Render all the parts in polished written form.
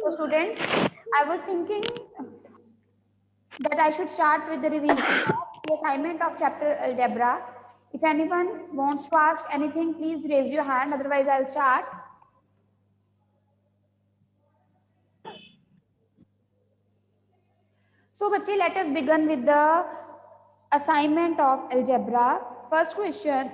So students, I was thinking that I should start with the revision of the assignment of chapter algebra. If anyone wants to ask anything, please raise your hand. Otherwise, I'll start. So, bachche, let us begin with the assignment of algebra. First question.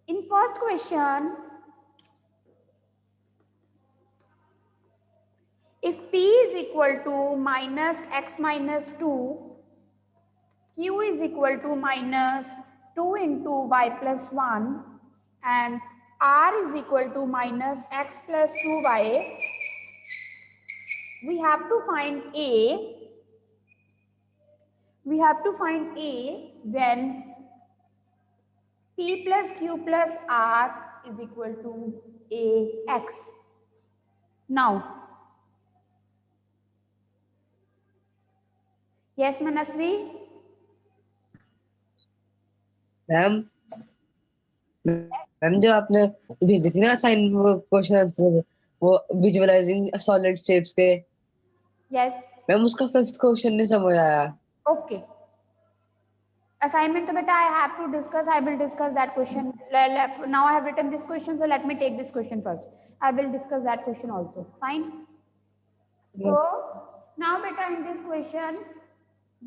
In first question, if P is equal to minus x minus 2, Q is equal to minus 2 into y plus 1, and R is equal to minus x plus 2y, we have to find A. We have to find A when P plus Q plus R is equal to AX. Now, yes, Manasvi? Ma'am ma'am जो आपने भेजी थी ना sign question answer वो visualising solid shapes के Yes. Ma'am उसका fifth question नहीं समझ आया. Okay. Assignment to beta, I have to discuss. I will discuss that question. Now I have written this question, so let me take this question first. I will discuss that question also. Fine. So now beta, in this question,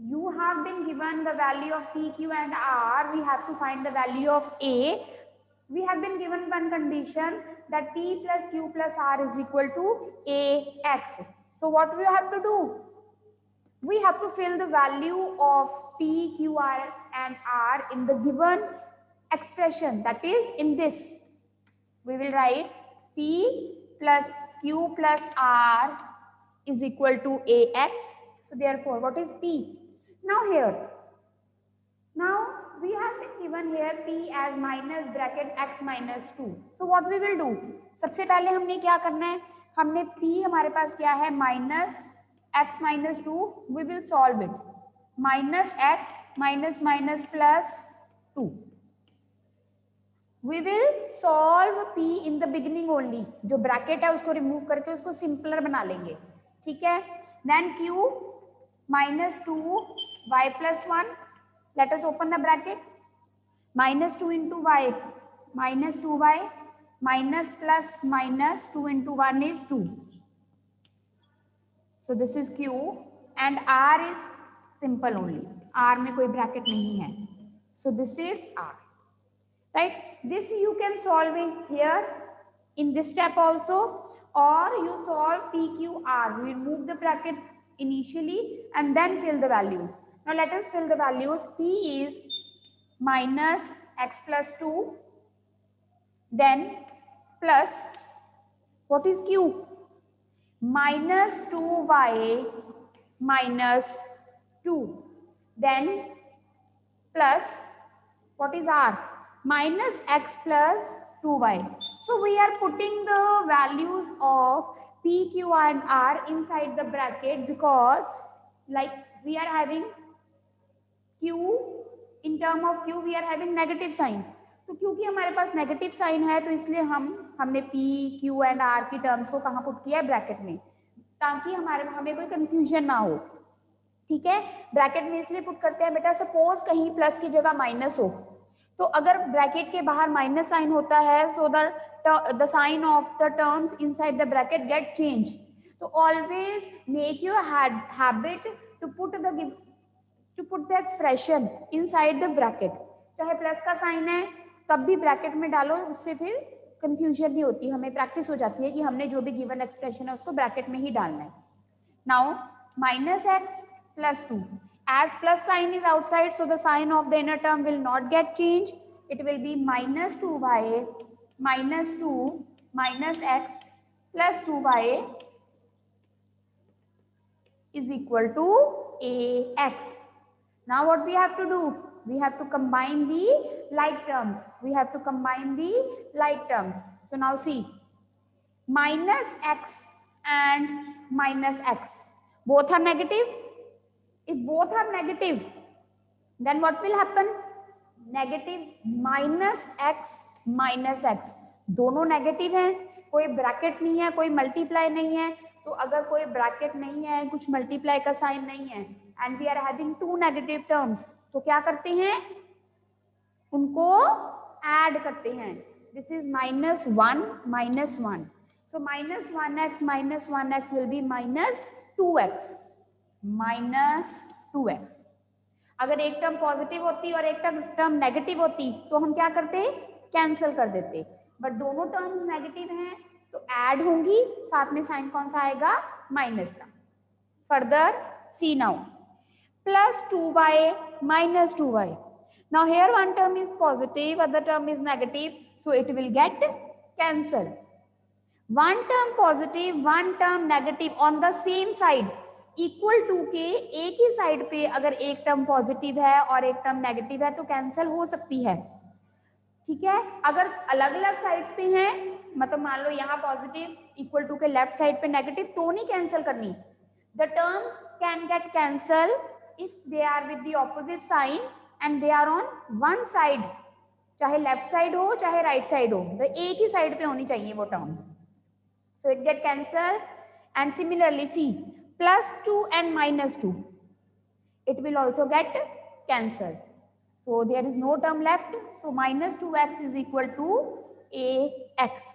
you have been given the value of P, Q and R. We have to find the value of A. We have been given one condition that P plus Q plus R is equal to AX. So what we have to do? We have to fill the value of P, Q, R and R in the given expression, that is in this. We will write P plus Q plus R is equal to AX. So therefore, what is P? Now here, now we have been given here P as minus bracket x minus 2. So what we will do? सबसे पहले हमने क्या करना है? हमने P हमारे पास क्या है? Minus x minus 2. We will solve it. Minus x minus minus plus 2. We will solve P in the beginning only. जो bracket है उसको remove करके उसको simpler बना लेंगे. ठीक है? Then Q minus 2 y plus 1. Let us open the bracket. Minus 2 into y minus 2y minus plus minus 2 into 1 is 2. So this is Q and R is simple only. R में कोई bracket नहीं है. So this is R. Right? This you can solve it here in this step also, or you solve PQR. We remove the bracket initially and then fill the values. Now let us fill the values. P is minus x plus 2, then plus, what is Q? Minus 2y minus 2, then plus, what is R? Minus x plus 2y. So we are putting the values of P, Q and R inside the bracket because like we are having Q, in term of Q we are having negative sign. तो क्योंकि हमारे पास negative sign है तो इसलिए हमने P, Q and R की terms को कहाँ पुट किया है? ब्रैकेट में, ताकि हमें कोई कंफ्यूजन ना हो. ठीक है? ब्रैकेट में इसलिए पुट करते हैं बेटा, सपोज कहीं प्लस की जगह माइनस हो तो अगर ब्रैकेट के बाहर माइनस साइन होता है so the sign of the terms inside the bracket get change. तो always make your habit to put the expression inside the bracket. चाहे प्लस का साइन है तब भी ब्रैकेट में डालो, उससे फिर कंफ्यूजन नहीं होती. हमें प्रैक्टिस हो जाती है कि हमने जो भी गिवन एक्सप्रेशन है उसको ब्रैकेट में ही डालना है. Now minus x plus 2. As plus sign is outside, so the sign of the inner term will not get changed. It will be minus 2y minus 2 minus x plus 2y is equal to ax. Now what we have to do? We have to combine the like terms. We have to combine the like terms. So now see, minus x and minus x. Both are negative. If both are negative, then what will happen? Negative minus x minus x, दोनों negative हैं, कोई bracket नहीं है, कोई multiply नहीं है। तो अगर कोई ब्रैकेट नहीं है, कुछ मल्टीप्लाई का साइन नहीं है, and we are having two negative terms, तो क्या करते हैं, उनको ऐड करते हैं। This is minus one, so minus one x will be minus two x. अगर एक टर्म पॉजिटिव होती और एक टर्म नेगेटिव होती तो हम क्या करते, कैंसिल कर देते, बट दोनों टर्म्स नेगेटिव हैं तो ऐड होंगी, साथ में साइन कौन सा आएगा, माइनस का। Further see now, plus 2y minus 2y. Now here one term is positive, other term is negative, so it will get cancelled. One term positive, one term negative on the same side, equal to के एक ही side पे अगर एक term positive है और एक term negative है तो कैंसिल हो सकती है, ठीक है। अगर अलग अलग साइड्स पे हैं, मतलब मान लो यहाँ पॉजिटिव इक्वल टू के लेफ्ट साइड पे नेगेटिव, तो नहीं कैंसिल करनी। The term can get cancel if they are with the opposite sign and they are on one side, चाहे लेफ्ट साइड हो चाहे राइट साइड हो, तो एक ही साइड पे होनी चाहिए वो terms, so it get cancelled. And similarly see, plus 2 and minus 2, it will also get cancelled, so there is no term left, so minus 2x is equal to ax.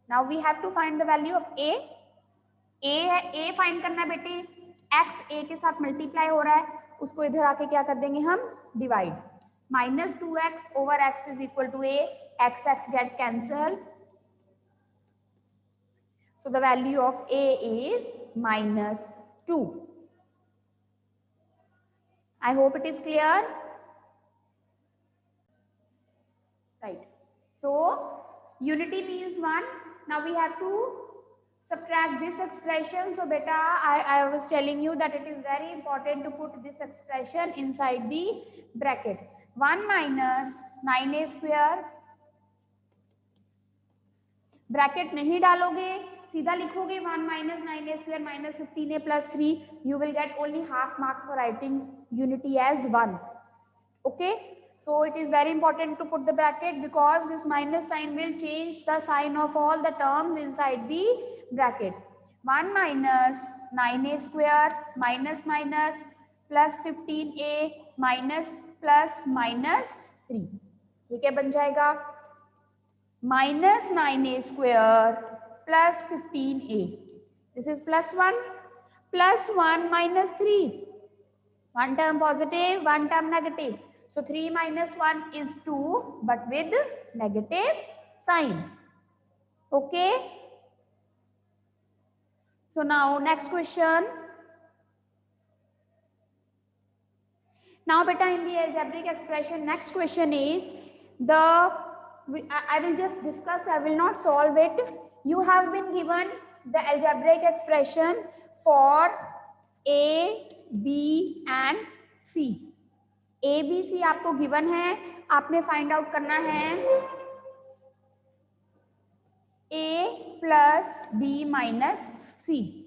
Now we have to find the value of a है, a find करना है बेटे, x a के साथ multiply हो रहा है, उसको इधर आके क्या कर देंगे हम, divide, minus 2x over x is equal to a, x get cancel, so the value of a is minus 2. I hope it is clear, right? So unity means 1. Now we have to subtract this expression. So beta, I was telling you that it is very important to put this expression inside the bracket. 1 minus 9a square, bracket नहीं डालोगे, सीधा लिखोगे 1 minus 9a square minus 15a plus 3, you will get only half marks for writing unity as 1. Okay, so it is very important to put the bracket because this minus sign will change the sign of all the terms inside the bracket. 1 minus 9a square minus minus plus 15a minus plus minus 3, ये क्या बन जाएगा, minus 9a square plus 15a, this is plus 1 minus 3, one term positive, one term negative, so 3 minus 1 is 2 but with negative sign. Okay, so now next question. Now beta, in the algebraic expression, next question is the, I will just discuss, I will not solve it. You have been given the algebraic expression for a, b and c. a, b, c आपको given है, आपने find out करना है a plus b minus c.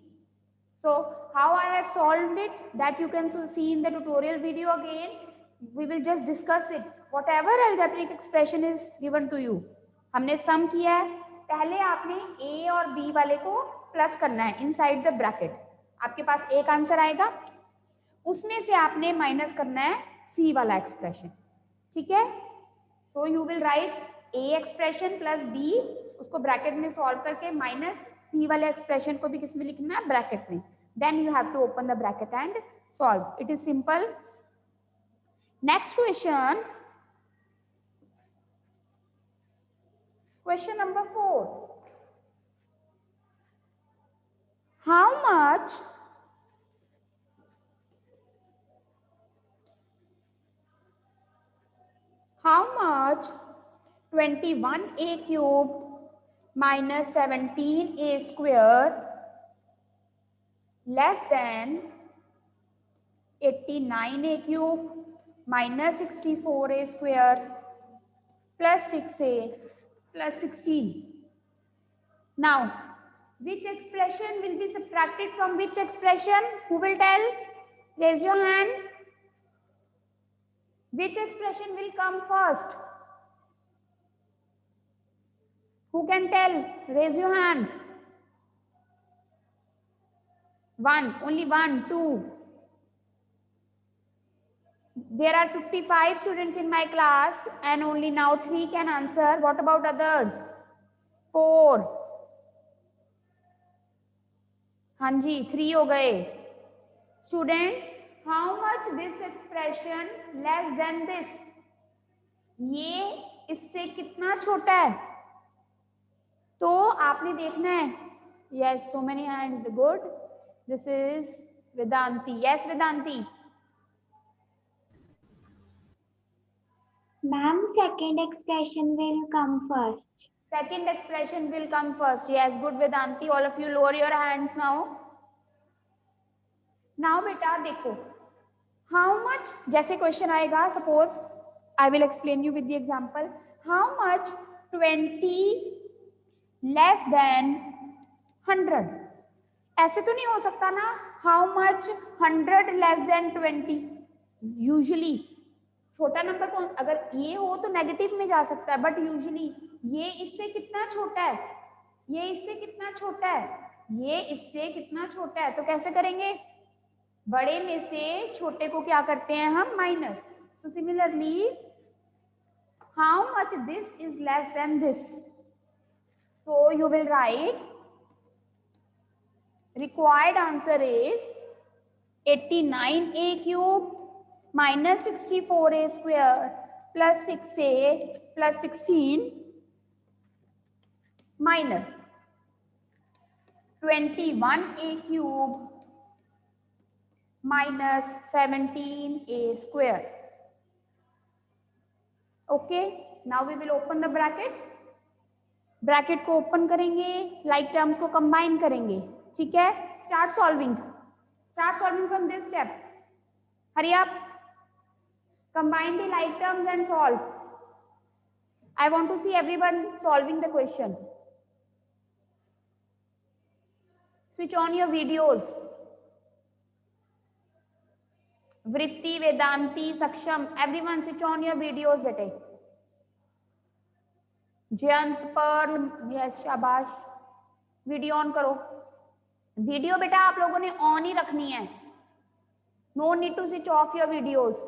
So how I have solved it, that you can see in the tutorial video again. We will just discuss it. Whatever algebraic expression is given to you, हमने sum किया है, पहले आपने a और b वाले को plus करना है इनसाइड द ब्रैकेट, आपके पास एक आंसर आएगा, उसमें से आपने माइनस करना है c वाला एक्सप्रेशन, ठीक है। So you will write a expression plus b, उसको ब्रैकेट में सॉल्व करके माइनस c वाले एक्सप्रेशन को भी किस में लिखना है, ब्रैकेट में, then you have to open the bracket and solve, it is simple. Next question, question number 4. How much how much 21a cubed minus 17a square less than 89a cubed minus 64a square plus 6a plus 16. Now, which expression will be subtracted from which expression? Who will tell? Raise your hand. Which expression will come first? Who can tell? Raise your hand. One, only one, two. There are 55 students in my class and only now 3 can answer. What about others? 4. हाँ जी, 3 हो गए. Students, how much this expression less than this? ये इससे कितना छोटा है? तो आपने देखना है. Yes, so many hands. Good. This is Vedanti. Yes, Vedanti. Ma'am, second expression will come first. Second expression will come first. Yes, good Vedanti. All of you lower your hands now. Now बेटा देखो, how much, जैसे question आएगा, suppose I will explain you with the example. How much 20 less than 100? ऐसे तो नहीं हो सकता ना. How much 100 less than 20? Usually छोटा नंबर कौन, अगर ये हो तो नेगेटिव में जा सकता है, बट यूजुअली ये इससे कितना छोटा है, ये इससे कितना छोटा है, ये इससे कितना छोटा है. तो कैसे करेंगे? बड़े में से छोटे को क्या करते हैं हम? Minus. So similarly how much this is less than this. So you will right required answer is 89a cube minus 64a square plus 6a plus 16 minus 21a cube minus 17a square. Okay, now we will open the bracket. Bracket को open करेंगे, like terms को combine करेंगे. ठीक है, start solving from this step. Hurry up. Combine the like terms and solve. I want to see everyone solving the question. Switch on your videos. Vritti, Vedanti, Saksham, everyone switch on your videos bete. Jayant, Pearl, yes, शाबाश. Video on करो. Video बेटा आप लोगों ने on ही रखनी है. No need to switch off your videos.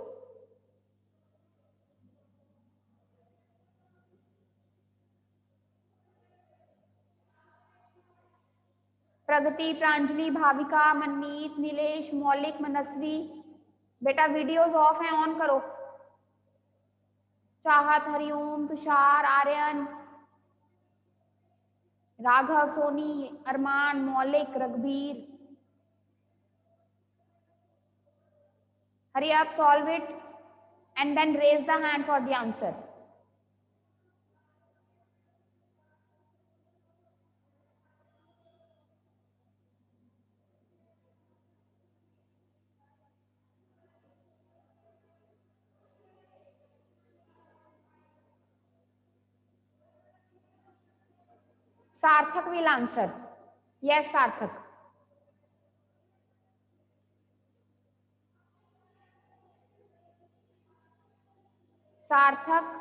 प्रगति, प्रांजलि, भाविका, मनमीत, नीलेश, मौलिक, मनस्वी, बेटा वीडियोस ऑफ है, ऑन करो. चाहत, हरिओम, तुषार, आर्यन, राघव, सोनी, अरमान, मौलिक, Raghubir. Hurry up, solve it and then raise the hand for the answer. Sarthak will answer. Yes, Sarthak. Sarthak.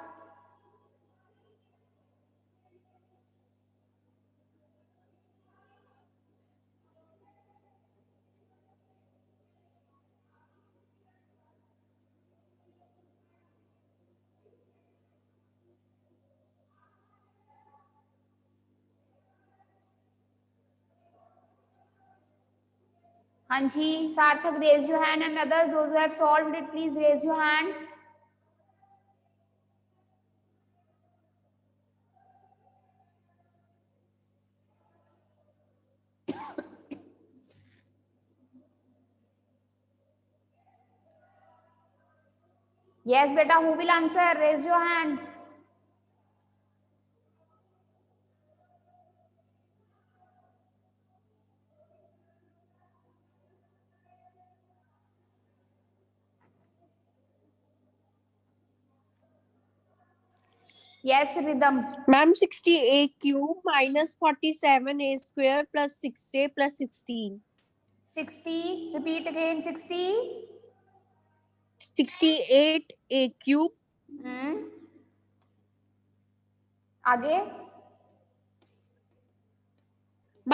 हाँ जी, Sarthak, raise your hand, and others, those who have solved it, please raise your hand. Yes, beta, who will answer? Raise your hand. Yes, Rhythm. Ma'am, 60a cube minus 47a square plus 6a plus 16. 60, repeat again, 60. 68a cube आगे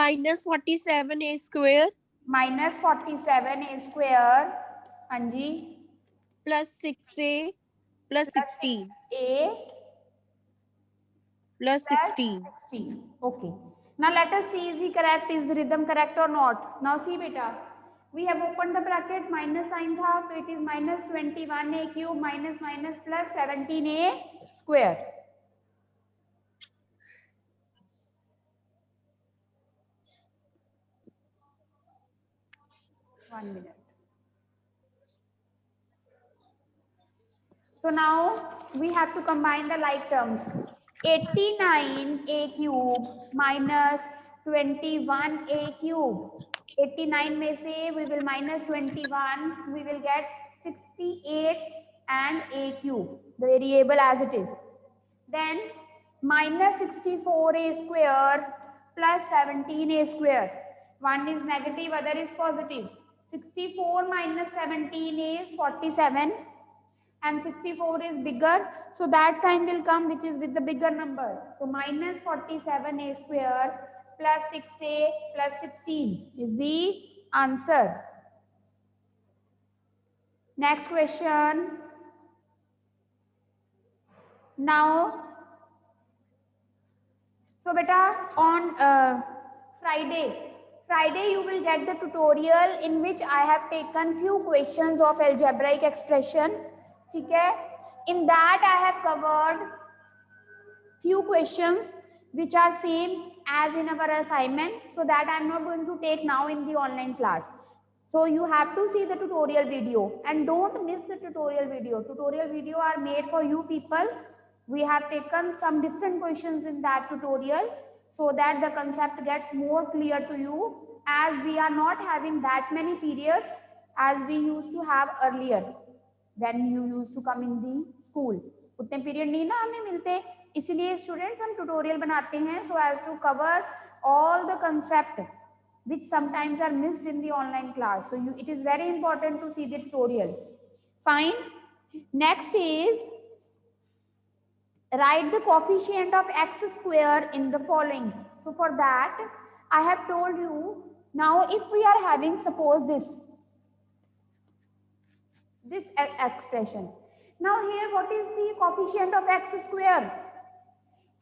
minus 47a square minus 47a² हाँ जी plus 6a plus plus 16 6a plus plus 16. 16. Okay. Now let us see, is the correct, is the rhythm correct or not? Now see beta, we have opened the bracket, minus sign tha, so it is minus 21a cube minus minus plus 17a square. One minute. So now we have to combine the like terms. 89a cube minus 21a cube. 89 में से we will minus 21, we will get 68 and a cube, the variable as it is. Then minus 64a square plus 17a square. One is negative, other is positive. 64 minus 17 is 47. And 64 is bigger, so that sign will come which is with the bigger number. So minus 47a square plus 6a plus 16 is the answer. Next question. Now, so beta on Friday you will get the tutorial in which I have taken few questions of algebraic expression. ठीक है, in that I have covered few questions which are same as in our assignment, so that I am not going to take now in the online class. So you have to see the tutorial video and don't miss the tutorial video. Tutorial video are made for you people. We have taken some different questions in that tutorial so that the concept gets more clear to you, as we are not having that many periods as we used to have earlier when you used to come in the school. उतने period नहीं ना हमें मिलते, इसीलिए students हम tutorial बनाते हैं so as to cover all the concept which sometimes are missed in the online class. So it is very important to see the tutorial. Fine. Next is write the coefficient of x square in the following. So for that I have told you, now if we are having suppose this expression. Now here what is the coefficient of x square?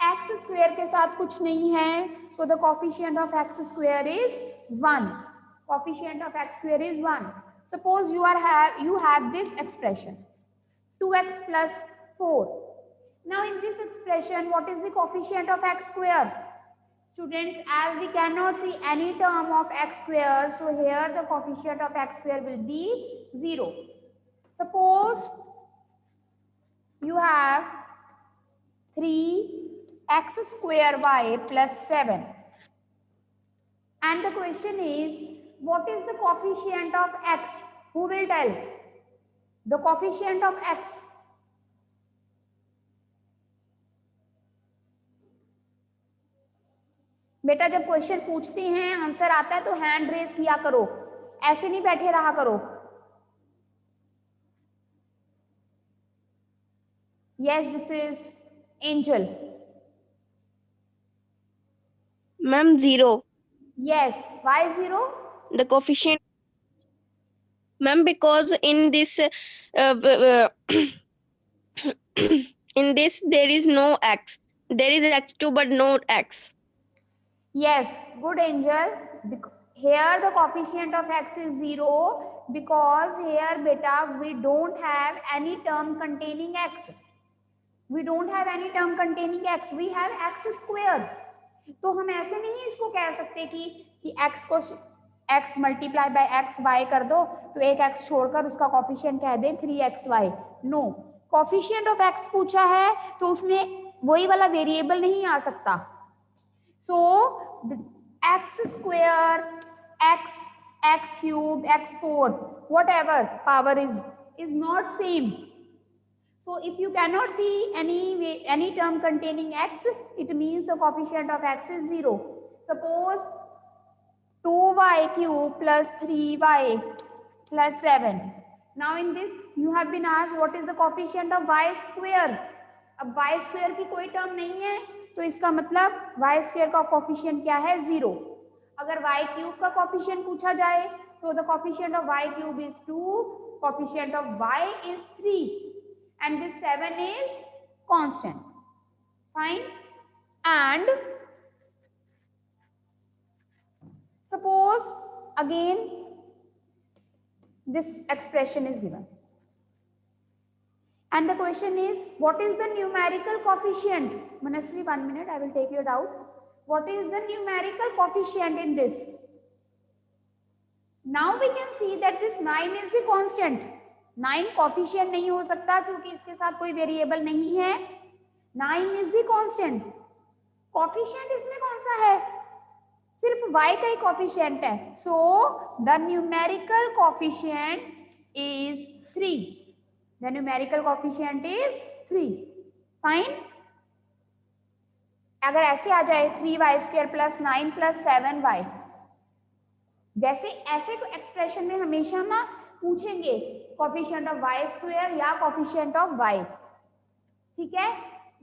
X square के साथ कुछ नहीं है, so the coefficient of x square is 1. Coefficient of x square is 1. Suppose you have this expression 2x plus 4. Now in this expression what is the coefficient of x square? Students, as we cannot see any term of x square, so here the coefficient of x square will be 0. Suppose you have 3x square y plus 7. And the question is, what is the coefficient of x? Who will tell? The coefficient of x. बेटा जब question पूछते हैं answer आता है तो hand raise किया करो, ऐसे नहीं बैठे रहा करो. Yes, this is Angel. Ma'am, 0. Yes, why 0? The coefficient. Ma'am, because in this in this there is no x. There is x2 but no x. Yes, good Angel. Here the coefficient of x is 0 because here beta we don't have any term containing x. We don't have any term containing x. We have x square. तो हम ऐसे नहीं इसको कह सकते कि x को x multiply by x y कर दो तो एक x छोड़कर उसका कोफिशिएंट कह दें 3xy. No, coefficient of x पूछा है तो उसमें वही वाला वेरिएबल नहीं आ सकता. So x square, x cube, x4, whatever power is not same. So if you cannot see any term containing x, it means the coefficient of x is 0. Suppose 2y cube plus 3y plus 7. Now in this you have been asked what is the coefficient of y square. अब y square की कोई term नहीं है तो इसका मतलब y square का coefficient क्या है 0. अगर y क्यूब का कोफिशिएंट पूछा जाए, so the coefficient of y cube is 2, coefficient of y is 3 and this 7 is constant. Fine. And suppose again this expression is given and the question is, what is the numerical coefficient? Manasvi, 1 minute, I will take your doubt. What is the numerical coefficient in this? Now we can see that this 9 is the constant. 9 coefficient नहीं हो सकता क्योंकि इसके साथ कोई variable नहीं है. 9 is the constant. coefficient इसमें कौन सा है? सिर्फ y का ही coefficient है. So the numerical coefficient is 3. The numerical coefficient is 3. Fine. अगर ऐसे आ जाए 3y square plus 9 plus 7y, वैसे ऐसे को एक्सप्रेशन में हमेशा ना पूछेंगे कोफिशिएंट ऑफ y स्क्वायर या कोफिशिएंट ऑफ y. ठीक है.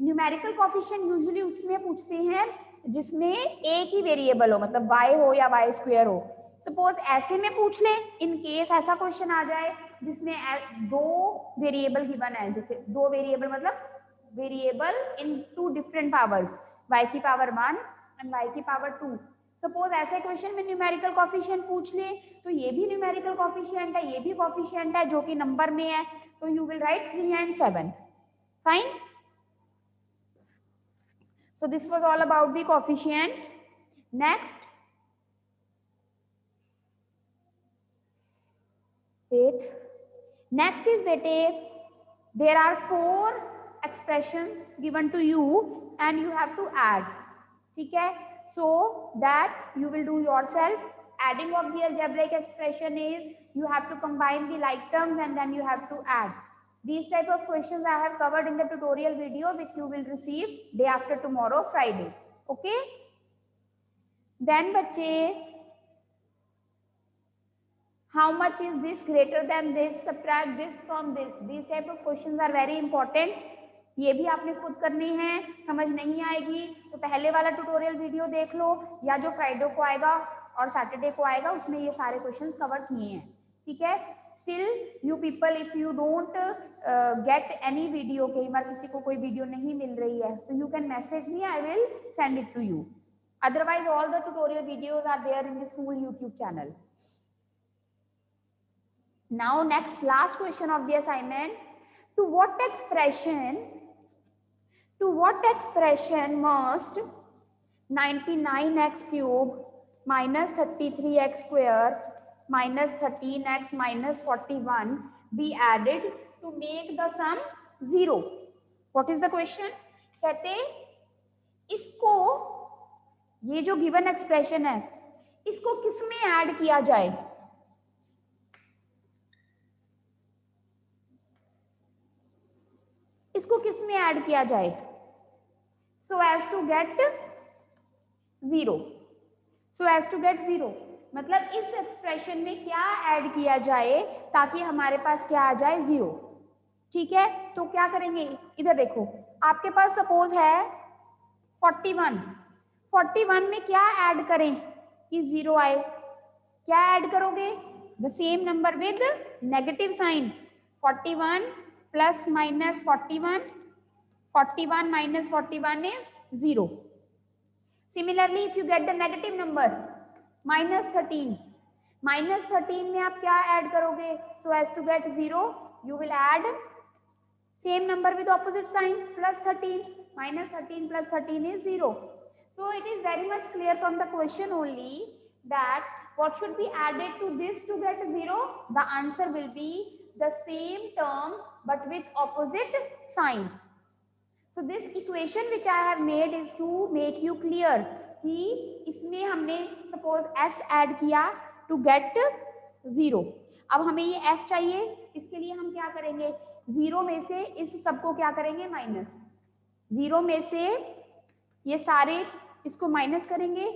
न्यूमेरिकल कोफिशिएंट यूजुअली उसमें पूछते हैं जिसमें एक ही वेरिएबल हो, मतलब y हो या y स्क्वायर हो. सपोज ऐसे में पूछ ले, इन केस ऐसा क्वेश्चन आ जाए जिसमें दो वेरिएबल गिवन है, जैसे दो वेरिएबल मतलब variable in 2 different powers, y की पावर 1 एंड y की पावर 2. सपोज ऐसे क्वेश्चन में न्यूमेरिकल कोफिशिएंट पूछ ले तो ये भी न्यूमेरिकल कोफिशिएंट है, ये भी कोफिशिएंट है जो कि नंबर में है, तो you will right 3 and 7. Fine. So this was all about the coefficient. Next, wait. Next is bete, there are 4 expressions given to you and you have to add. ठीक है. So that you will do yourself. Adding of the algebraic expression is you have to combine the like terms and then you have to add. These type of questions I have covered in the tutorial video which you will receive day after tomorrow, Friday. Okay. Then बच्चे, how much is this greater than this? Subtract this from this. These type of questions are very important. ये भी आपने खुद करनी है. समझ नहीं आएगी तो पहले वाला ट्यूटोरियल वीडियो देख लो या जो फ्राइडे को आएगा और सैटरडे को आएगा उसमें ये सारे क्वेश्चंस कवर किए हैं. ठीक है. Still you people, if you don't get any video, कई बार किसी को कोई वीडियो नहीं मिल रही है तो you can message me, I will send it to you. Otherwise all the tutorial videos are there in the school YouTube channel. Now next last question of the assignment, to what expression must 99x cube minus 33x square minus 13x minus 41 be added to make the sum 0? What is the question? कहते इसको, ये जो given expression है इसको किसमें add किया जाए? इसको किसमें ऐड किया जाए so as to get 0? So as to get 0 मतलब इस एक्सप्रेशन में क्या ऐड किया जाए ताकि हमारे पास क्या आ जाए? 0. ठीक है. तो क्या करेंगे, इधर देखो, आपके पास सपोज है 41 में क्या ऐड करें कि 0 आए? क्या ऐड करोगे? The same number with negative sign. 41 plus minus 41 minus 41 is 0. Similarly, if you get the negative number minus 13 में आप क्या ऐड करोगे? So as to get 0, you will add same number with opposite sign plus 13. Minus 13 plus 13 is 0. So it is very much clear from the question only that what should be added to this to get 0? The answer will be the same terms but with opposite sign. So this equation which I have made is to make you clear कि इसमें हमने suppose s add किया to get 0. अब हमें ये s चाहिए, इसके लिए हम क्या करेंगे? 0 में से इस सबको क्या करेंगे? माइनस. 0 में से ये सारे इसको माइनस करेंगे.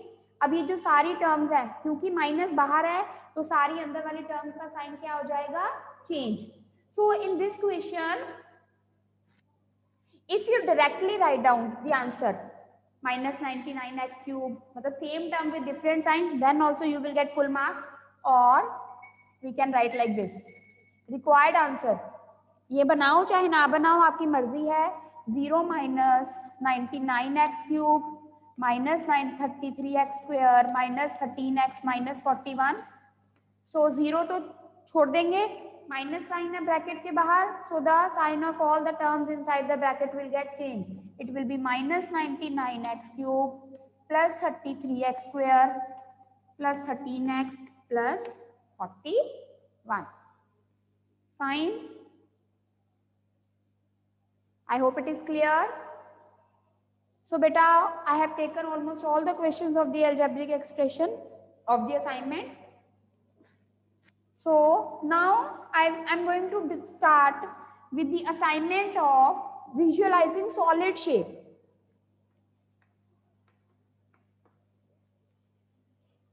अब ये जो सारी टर्म्स है, क्योंकि माइनस बाहर है तो सारी अंदर वाली टर्म्स का साइन क्या हो जाएगा? Change. So in this question, if you directly write down the answer, minus 99x cube, मतलब same term with different sign, then also you will get full mark. Or we can write like this, required answer, ये बनाओ चाहे ना बनाओ आपकी मर्जी है, 0 minus 99x cube minus 933x square minus 13x minus 41. So 0 तो छोड़ देंगे, माइनस साइन है ब्रैकेट के बाहर, so the sign of all the terms inside the bracket will get changed. It will be minus 99x cube plus 33x square plus 13x plus 41. Fine. I hope it is clear. So beta, I have taken almost all the questions of the algebraic expression of the assignment. So now I'm going to start with the assignment of visualizing solid shape.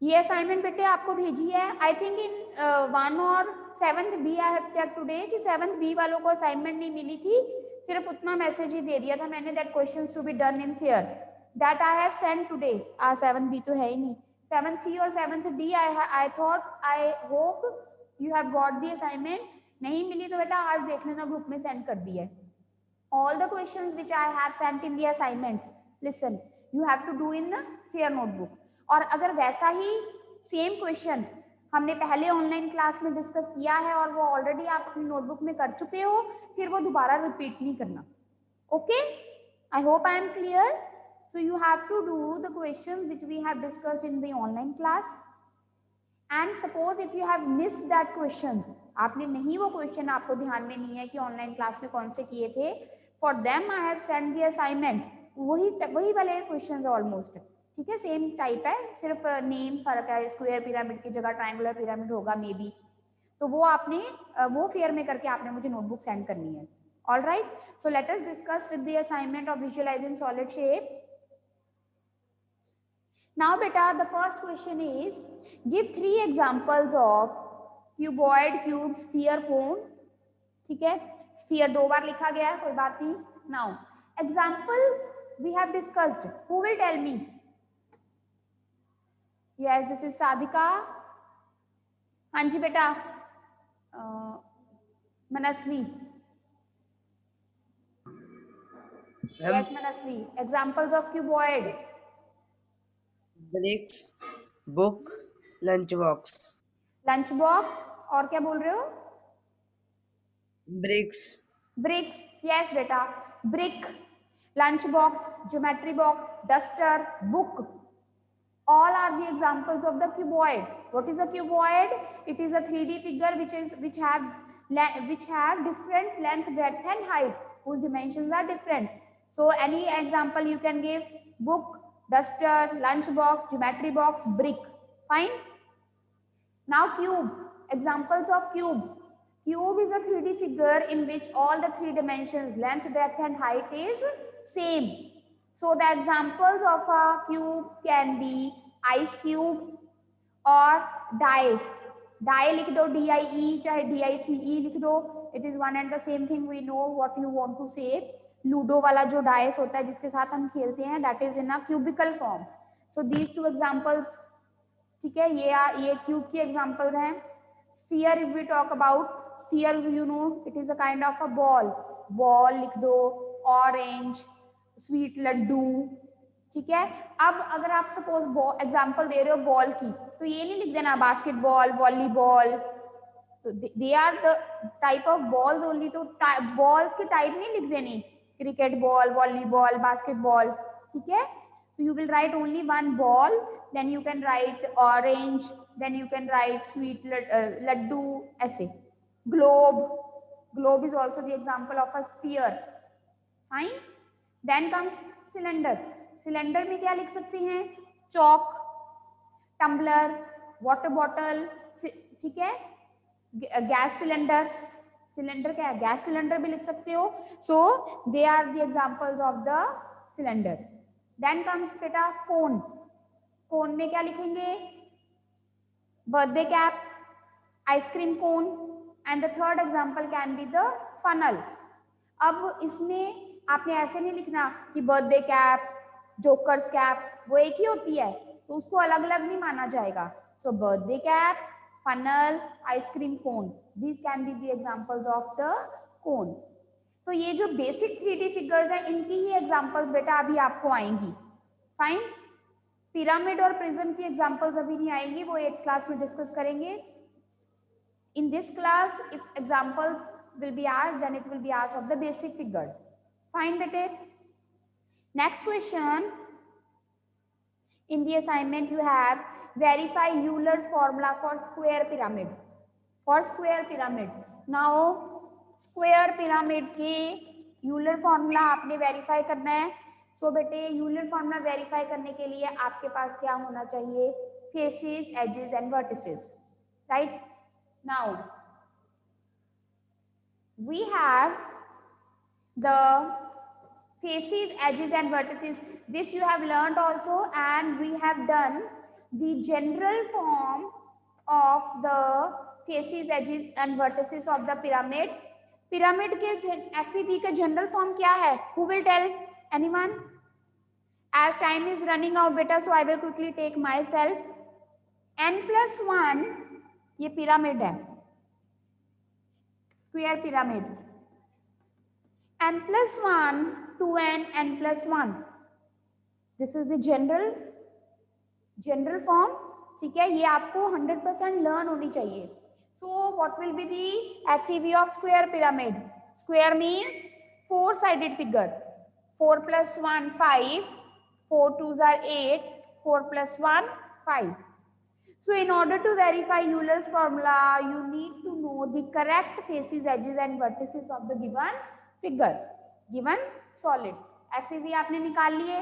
ये assignment बेटे आपको भेजी है, I think in 1 और 7th B I have check today कि 7th B वालों को assignment नहीं मिली थी, सिर्फ उतना मैसेज ही दे दिया था मैंने, that questions to be done in fair, that I have send today. 7th B तो है ही नहीं, 7th C और 7th D I thought, I hope you have got the assignment. नहीं मिली तो बेटा आज देख लेना, ग्रुप में सेंड कर दिया है. All the questions which I have sent in the assignment, listen, you have to do in fair notebook. और अगर वैसा ही सेम क्वेश्चन हमने पहले ऑनलाइन क्लास में डिस्कस किया है और वो ऑलरेडी आप अपनी नोटबुक में कर चुके हो, फिर वो दोबारा रिपीट नहीं करना. Okay, I hope I am clear. So you have to do the questions which we have discussed in the online class. And suppose if you have missed that question, आपने नहीं, वो क्वेश्चन आपको ध्यान में नहीं है कि ऑनलाइन क्लास में कौन से किए थे, for them I have send the assignment. वही वाले क्वेश्चन ऑलमोस्ट, ठीक है, सेम टाइप है, सिर्फ नेम फर्क है, स्क्वायर पिरामिड की जगह ट्रायंगुलर पिरामिड होगा मे बी, तो वो आपने वो फेयर में करके आपने मुझे नोटबुक सेंड करनी है. All right, so let us discuss with the assignment of visualising solid shape. Now beta, the first question is, give 3 examples of cuboid, cube, sphere, cone. ठीक है, sphere 2 बार लिखा गया है, कोई बात नहीं. Now examples we have discussed, who will tell me? Yes, this is Sadhika. हाँ जी बेटा, Manasvi. Yes Manasvi, examples of cuboid. Bricks, book, lunch box. Lunch box, और क्या बोल रहे हो? ब्रिक्स. ब्रिक्स, यस बेटा, brick, lunch box, geometry box, duster, book, all are the examples of the cuboid. What is a cuboid? It is a 3D figure which have different length, breadth and height, whose dimensions are different. So any example you can give: book, duster, lunch box, geometry box, brick. Fine. Now cube, examples of cube. Cube is a 3D figure in which all the 3 dimensions, length, breadth and height is same. So the examples of a cube can be ice cube or dice. Die लिख दो, DIE, चाहे DICE लिख दो. It is one and the same thing. We know what you want to say. Ludo वाला जो dice होता है जिसके साथ हम खेलते हैं, that is in a cubical form. So these 2 examples, ठीक है, ये क्यूब की examples हैं. Sphere, if we talk about sphere, you know it is a kind of a ball. Ball लिख दो, orange, स्वीट लड्डू. ठीक है, अब अगर आप सपोज एग्जांपल दे रहे हो बॉल की, तो ये नहीं लिख देना बास्केटबॉल, वॉलीबॉल, तो they are the type of balls only, तो बॉल्स की टाइप नहीं लिख देनी, क्रिकेट बॉल, वॉलीबॉल, बास्केटबॉल. ठीक है, so you will write only one ball, then you can write orange, then you can write sweet laddu, ऐसे. Globe is also the example of a sphere. Fine. Then comes cylinder. Cylinder में क्या लिख सकते हैं? Chalk, tumbler, water bottle. ठीक है, gas cylinder. Cylinder क्या है? गैस सिलेंडर भी लिख सकते हो. So they are the examples of the cylinder. Then comes बेटा cone. Cone में क्या लिखेंगे? Birthday cap, ice cream cone, and the third example can be the funnel. अब इसमें आपने ऐसे नहीं लिखना कि बर्थडे कैप, जोकर्स कैप वो एक ही होती है, तो उसको अलग अलग नहीं माना जाएगा. So birthday cap, funnel, ice cream cone, these can be the examples of the cone. तो ये जो बेसिक 3D फिगर्स है इनकी ही एग्जांपल्स बेटा अभी आपको आएंगी. फाइन. पिरामिड और प्रिज्म की एग्जांपल्स अभी नहीं आएंगी, वो 8th क्लास में डिस्कस करेंगे. In this class if examples will be asked, then it will be asked of the basic figures. Fine bete. Next question. In the assignment you have verify Euler's formula for square pyramid. For square pyramid. Now square pyramid के Euler formula आपने verify करना है. So बेटे Euler formula verify करने के लिए आपके पास क्या होना चाहिए? Faces, edges and vertices. Right? Now we have the faces, edges and vertices. This you have learned also, and we have done the general form of the faces, edges and vertices of the pyramid. Pyramid के FEB का general form क्या है? Who will tell? Anyone? As time is running out beta, so I will quickly take myself. n+1 ये pyramid है, square pyramid. n+1 2n n+1. This is the general form. ठीक है, ये आपको 100% learn होनी चाहिए. So what will be the FEV of square pyramid? Square means 4-sided figure. 4 + 1 5, 4 2s are 8, 4 + 1 5. So in order to verify Euler's formula, you need to know the correct faces, edges and vertices of the given figure, given solid. FEV आपने निकाल लिए.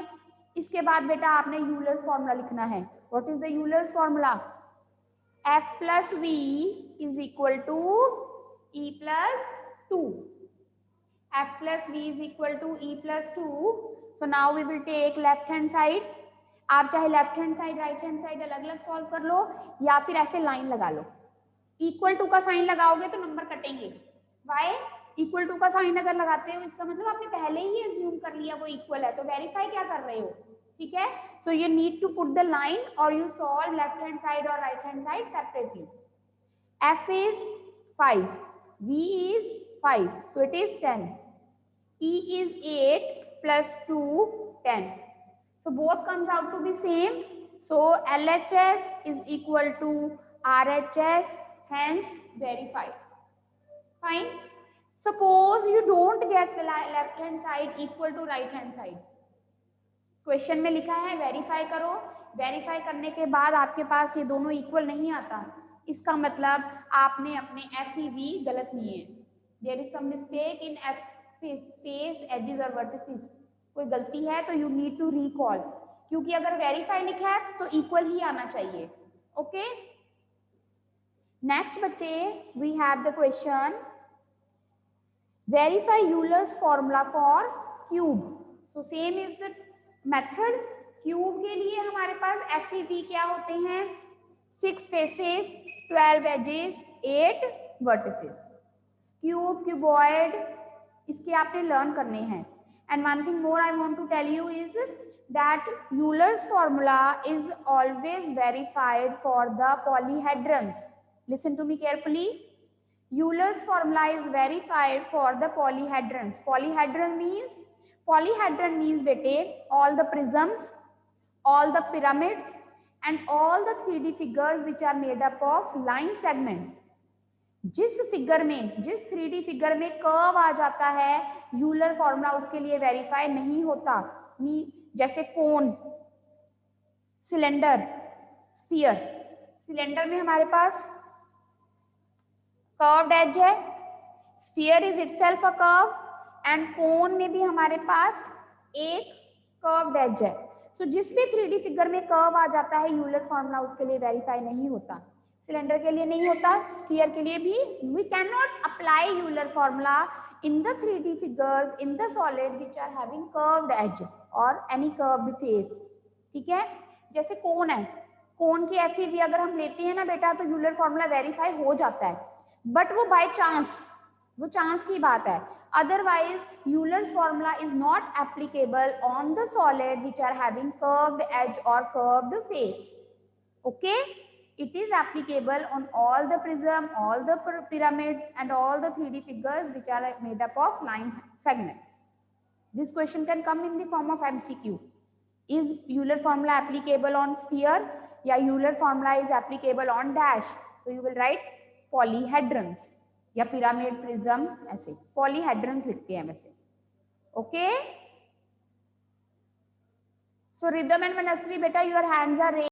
इसके बाद बेटा आपने Euler's formula लिखना है. What is the Euler's formula? F plus V is equal to E plus 2. F plus V is equal to E plus 2. So now we will take left hand side. आप चाहे left hand side right hand side अलग अलग solve कर लो या फिर ऐसे line लगा लो. Equal to का साइन लगाओगे तो नंबर कटेंगे. वाई? इक्वल टू का साइन अगर लगाते हो इसका मतलब आपने पहले ही एज्यूम कर लिया वो इक्वल है, तो वेरीफाई क्या कर रहे हो. ठीक है. So you need to put the line और you solve left hand side और right hand side separately. F is 5, V is 5, so it is 10. E is 8 plus 2 10. So both comes out to be same. So LHS is equal to RHS, hence verified. Fine. Suppose you don't get the left hand side equal to right hand side. Question में लिखा है verify करो. Verify करने के बाद आपके पास ये दोनों equal नहीं आता, इसका मतलब आपने अपने FEV गलत लिए हैं. There is some mistake in face, edges और vertices. कोई गलती है तो यू नीड टू रिकॉल, क्योंकि अगर वेरीफाई लिखा है तो इक्वल ही आना चाहिए. ओके. नेक्स्ट बच्चे we have the question verify Euler's formula for cube. So same is the method. Cube के लिए हमारे पास FEV क्या होते हैं? 6 faces, 12 edges, 8 vertices. Cube, cuboid इसके आपने लर्न करने हैं. And one thing more I want to tell you is that Euler's formula is always verified for the polyhedrons. Listen to me carefully. Euler's formula is verified for the polyhedrons. Polyhedron means bete all the prisms, all the pyramids and all the 3D figures which are made up of line segment. जिस 3D figure में curve आ जाता है Euler formula उसके लिए verify नहीं होता. जैसे कोन, cylinder, sphere. Cylinder में हमारे पास कर्व्ड एज है, sphere is itself a curve and कोन में भी हमारे पास एक कर्व्ड एज है. सो जिस भी 3D फिगर में कर्व आ जाता है यूलर फॉर्मूला उसके लिए वेरीफाई नहीं होता. सिलेंडर के लिए नहीं होता, स्फीयर के लिए भी. We can not apply Euler formula in the 3D figures in the solid which are having curved edge और एनी कर्व्ड फेस. ठीक है. जैसे कोन है, कोन की FEV अगर हम लेते हैं ना बेटा तो यूलर फॉर्मूला वेरीफाई हो जाता है, बट वो बाय चांस, वो चांस की बात है. Otherwise, Euler's formula is not applicable on the solid which are having curved edge or curved face. Okay, it is applicable on all the prism, all the pyramids, and all the 3D figures which are made up of line segments. This question can come in the form of MCQ. Is Euler formula applicable on sphere? Yeah, Euler formula is applicable on dash. So you will write polyhedrons या pyramid prism ऐसे polyhedrons लिखते हैं वैसे. Okay. So Rhythm and Manasvi, beta, your hands are raised.